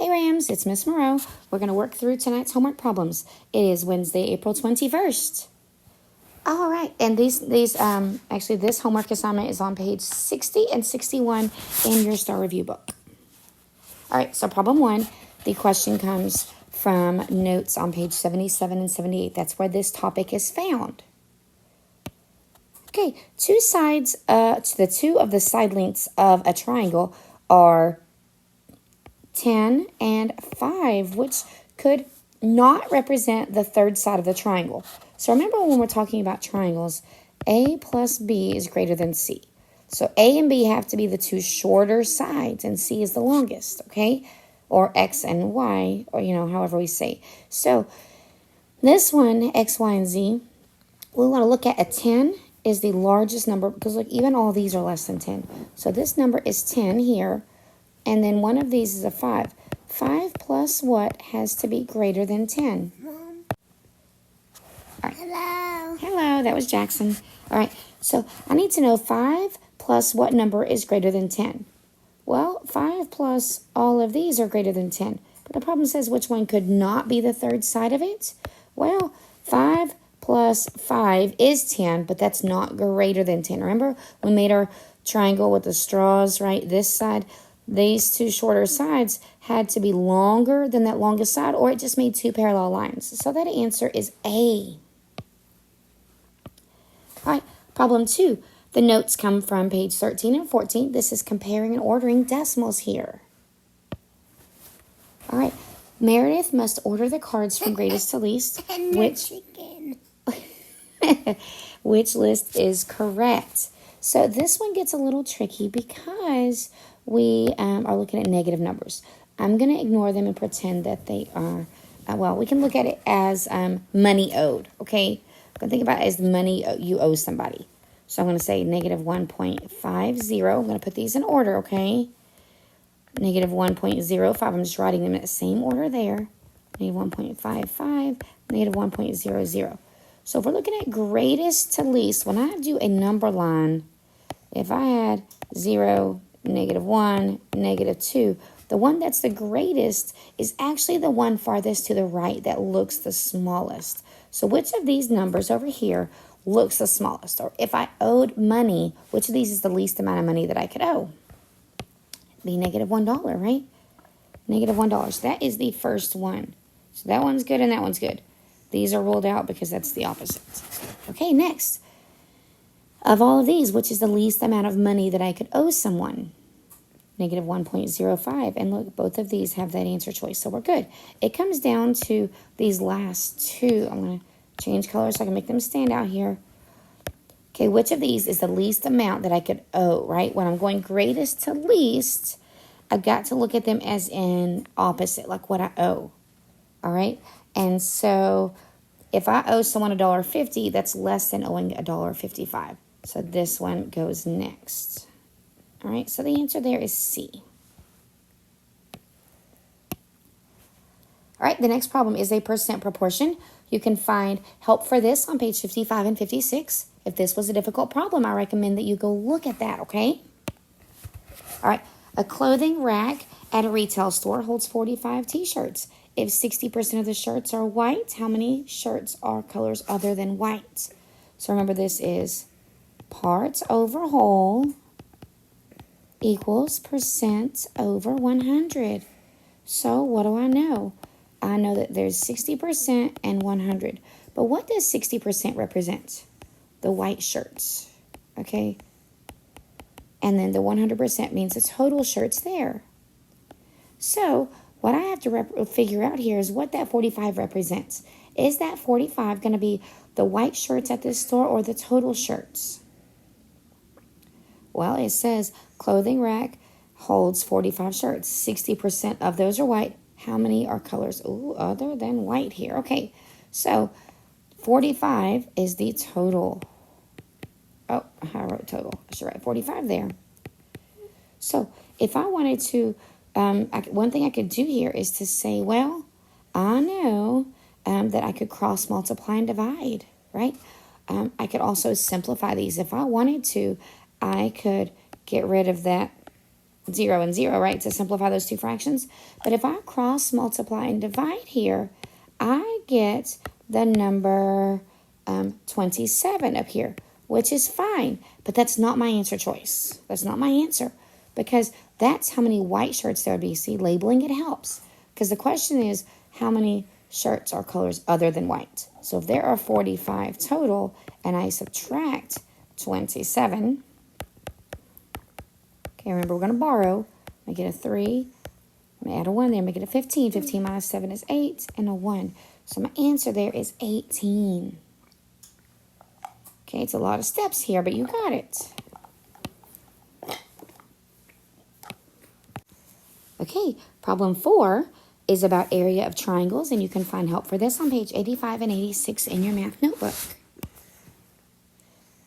Hey Rams, it's Miss Moreau. We're going to work through tonight's homework problems. It is Wednesday, April 21st. All right, and actually this homework assignment is on page 60 and 61 in your Staar Review book. All right, so problem 1, the question comes from notes on page 77 and 78. That's where this topic is found. Okay, the two of the side lengths of a triangle are 10 and 5, which could not represent the third side of the triangle. So remember when we're talking about triangles, A plus B is greater than C. So A and B have to be the two shorter sides, and C is the longest, okay? Or X and Y, or, however we say. So this one, X, Y, and Z, we want to look at a 10 is the largest number, because look, even all these are less than 10. So this number is 10 here. And then one of these is a 5. 5 plus what has to be greater than 10? Mom. All right. Hello. Hello, that was Jackson. All right, so I need to know 5 plus what number is greater than 10? Well, 5 plus all of these are greater than 10. But the problem says which one could not be the third side of it? Well, 5 plus 5 is 10, but that's not greater than 10. Remember, we made our triangle with the straws, right? This side. These two shorter sides had to be longer than that longest side, or it just made two parallel lines. So that answer is A. All right, problem 2. The notes come from page 13 and 14. This is comparing and ordering decimals here. All right, Meredith must order the cards from greatest to least. Which list is correct? So this one gets a little tricky because we are looking at negative numbers. I'm going to ignore them and pretend that they are, we can look at it as money owed, okay? I'm going to think about it as money you owe somebody. So I'm going to say negative 1.50. I'm going to put these in order, okay? Negative 1.05. I'm just writing them in the same order there. Negative 1.55, negative 1.00. So if we're looking at greatest to least, when I do a number line, if I had 0, negative 1, negative 2, the one that's the greatest is actually the one farthest to the right that looks the smallest. So which of these numbers over here looks the smallest? Or if I owed money, which of these is the least amount of money that I could owe? Be negative $1, right? Negative $1. So that is the first one. So that one's good and that one's good. These are ruled out because that's the opposite. Okay, next. Of all of these, which is the least amount of money that I could owe someone? Negative 1.05. And look, both of these have that answer choice, so we're good. It comes down to these last two. I'm going to change colors so I can make them stand out here. Okay, which of these is the least amount that I could owe, right? When I'm going greatest to least, I've got to look at them as in opposite, like what I owe, all right? And so if I owe someone $1.50, that's less than owing $1.55. So this one goes next. All right, so the answer there is C. All right, the next problem is a percent proportion. You can find help for this on page 55 and 56. If this was a difficult problem, I recommend that you go look at that, okay? All right, a clothing rack at a retail store holds 45 t-shirts. If 60% of the shirts are white, how many shirts are colors other than white? So remember, this is parts over whole equals percent over 100. So what do I know? I know that there's 60% and 100. But what does 60% represent? The white shirts, okay? And then the 100% means the total shirts there. So what I have to figure out here is what that 45 represents. Is that 45 going to be the white shirts at this store or the total shirts? Well, it says clothing rack holds 45 shirts. 60% of those are white. How many are colors other than white here? Okay, so 45 is the total. Oh, I wrote total. I should write 45 there. So if I wanted to, one thing I could do here is to say, well, I know that I could cross multiply and divide, right? I could also simplify these. If I wanted to, I could get rid of that 0 and 0, right, to simplify those two fractions. But if I cross multiply and divide here, I get the number 27 up here, which is fine. But that's not my answer choice. That's not my answer, because that's how many white shirts there would be. See, labeling it helps, because the question is how many shirts are colors other than white. So if there are 45 total and I subtract 27, okay, remember we're going to borrow, make it a 3, I'm going to add a 1 there, make it a 15. 15 minus 7 is 8, and a 1. So my answer there is 18. Okay, it's a lot of steps here, but you got it. Okay, problem 4 is about area of triangles, and you can find help for this on page 85 and 86 in your math notebook.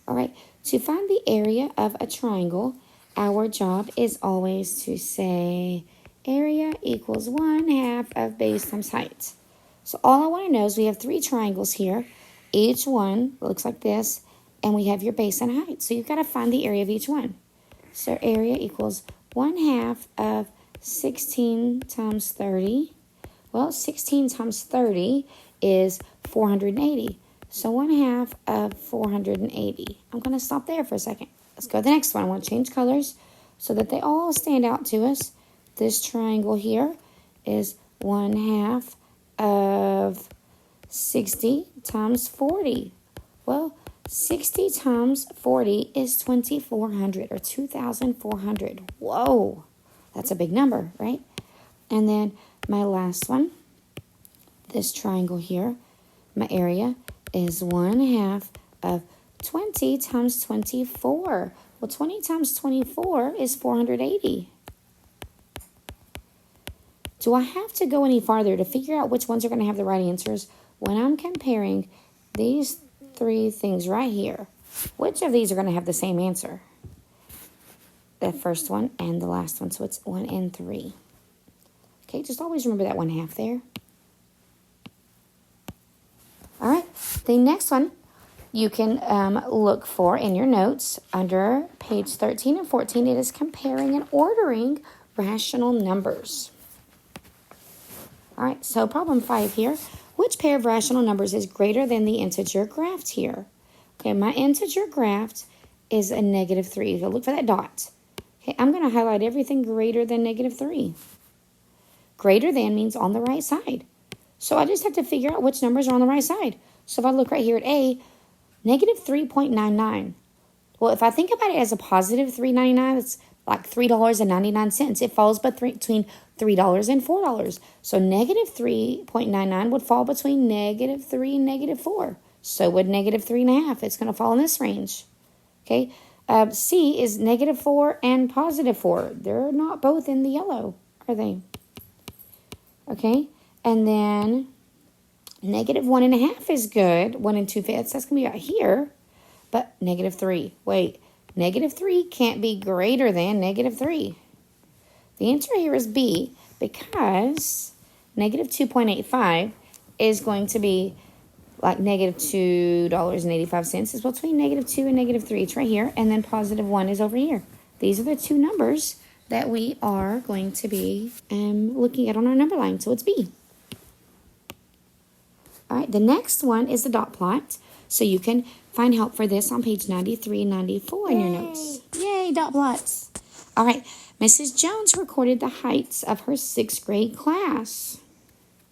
All right, to find the area of a triangle, our job is always to say area equals 1/2 of base times height. So all I want to know is we have 3 triangles here. Each one looks like this, and we have your base and height. So you've got to find the area of each one. So area equals 1/2 of 16 times 30. Well, 16 times 30 is 480. So 1/2 of 480. I'm going to stop there for a second. Let's go to the next one. I want to change colors so that they all stand out to us. This triangle here is 1/2 of 60 times 40. Well, 60 times 40 is 2,400 or 2,400. Whoa, that's a big number, right? And then my last one, this triangle here, my area is 1/2 of 20 times 24. Well, 20 times 24 is 480. Do I have to go any farther to figure out which ones are going to have the right answers when I'm comparing these 3 things right here? Which of these are going to have the same answer? The first one and the last one. So it's 1 and 3. Okay, just always remember that 1/2 there. All right, the next one you can look for in your notes under page 13 and 14. It is comparing and ordering rational numbers. All right, so problem 5 here. Which pair of rational numbers is greater than the integer graphed here? Okay, my integer graphed is a -3. So look for that dot. Okay, I'm going to highlight everything greater than -3. Greater than means on the right side. So I just have to figure out which numbers are on the right side. So if I look right here at A, -3.99. Well, if I think about it as a positive 3.99, it's like $3.99. It falls between $3 and $4. So -3.99 would fall between -3 and -4. So would -3.5. It's going to fall in this range. Okay. C is -4 and +4. They're not both in the yellow, are they? Okay. And then -1.5 is good. 1 2/5. That's going to be right here. But -3. Wait. -3 can't be greater than -3. The answer here is B, because -2.85 is going to be like -$2.85. It's between -2 and -3. It's right here. And then +1 is over here. These are the 2 numbers that we are going to be looking at on our number line. So it's B. All right, the next one is the dot plot. So you can find help for this on page 93 and 94 in your notes. Yay, dot plots. All right, Mrs. Jones recorded the heights of her 6th grade class.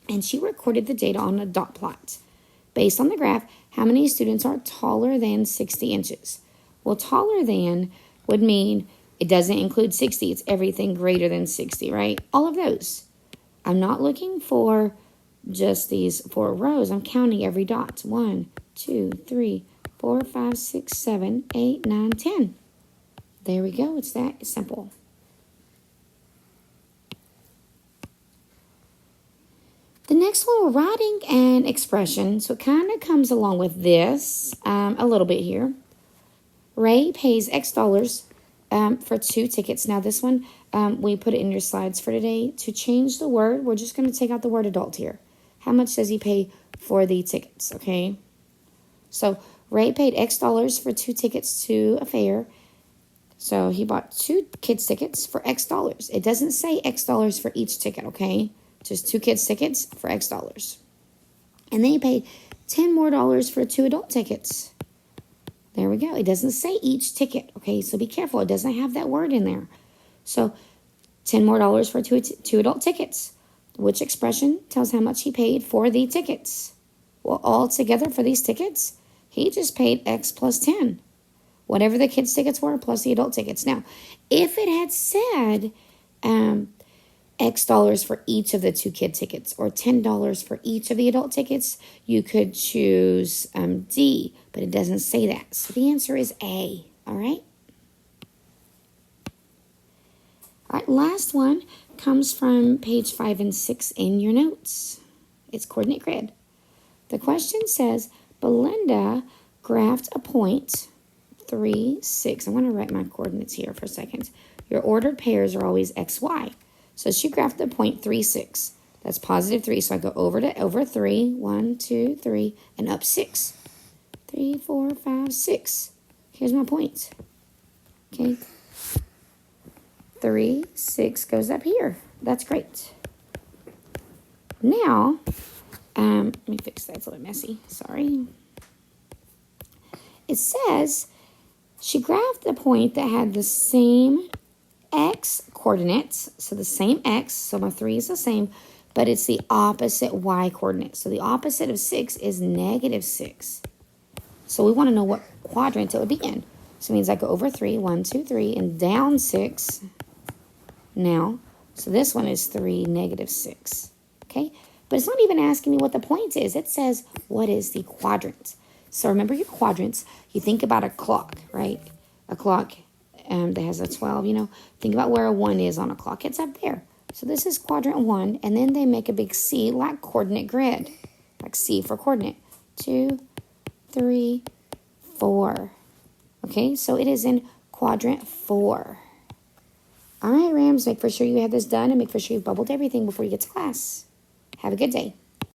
And she recorded the data on a dot plot. Based on the graph, how many students are taller than 60 inches? Well, taller than would mean it doesn't include 60. It's everything greater than 60, right? All of those. I'm not looking for just these 4 rows. I'm counting every dot. 1, 2, 3, 4, 5, 6, 7, 8, 9, 10. There we go. It's that simple. The next one, we're writing an expression. So it kind of comes along with this a little bit here. Ray pays X dollars for 2 tickets. Now this one, we put it in your slides for today. To change the word, we're just going to take out the word adult here. How much does he pay for the tickets, okay? So Ray paid X dollars for 2 tickets to a fair. So he bought 2 kids tickets for X dollars. It doesn't say X dollars for each ticket, okay? Just 2 kids tickets for X dollars. And then he paid $10 more for 2 adult tickets. There we go. It doesn't say each ticket, okay? So be careful. It doesn't have that word in there. So $10 more for two adult tickets. Which expression tells how much he paid for the tickets? Well, all together for these tickets, he just paid X plus 10. Whatever the kids' tickets were plus the adult tickets. Now, if it had said X dollars for each of the 2 kid tickets or $10 for each of the adult tickets, you could choose D, but it doesn't say that. So the answer is A, all right? All right, last one comes from page 5 and 6 in your notes. It's coordinate grid. The question says, Belinda graphed a point 3, 6. I want to write my coordinates here for a second. Your ordered pairs are always X, Y. So she graphed the point 3, 6. That's positive 3. So I go over 3, 1, 2, 3, and up 6. 3, 4, 5, 6. Here's my point. Okay. 3, 6 goes up here. That's great. Now, let me fix that. It's a little messy. Sorry. It says she graphed the point that had the same X coordinates. So the same X. So my 3 is the same, but it's the opposite Y coordinate. So the opposite of 6 is negative 6. So we want to know what quadrant it would be in. So it means I go over 3, 1, 2, 3, and down 6. Now, so this one is 3, negative 6, okay? But it's not even asking me what the point is. It says, what is the quadrant? So remember your quadrants. You think about a clock, right? A clock that has a 12, Think about where a 1 is on a clock. It's up there. So this is quadrant 1, and then they make a big C like coordinate grid, like C for coordinate. 2, 3, 4. Okay, so it is in quadrant 4. All right, Rams, make for sure you have this done and make for sure you've bubbled everything before you get to class. Have a good day.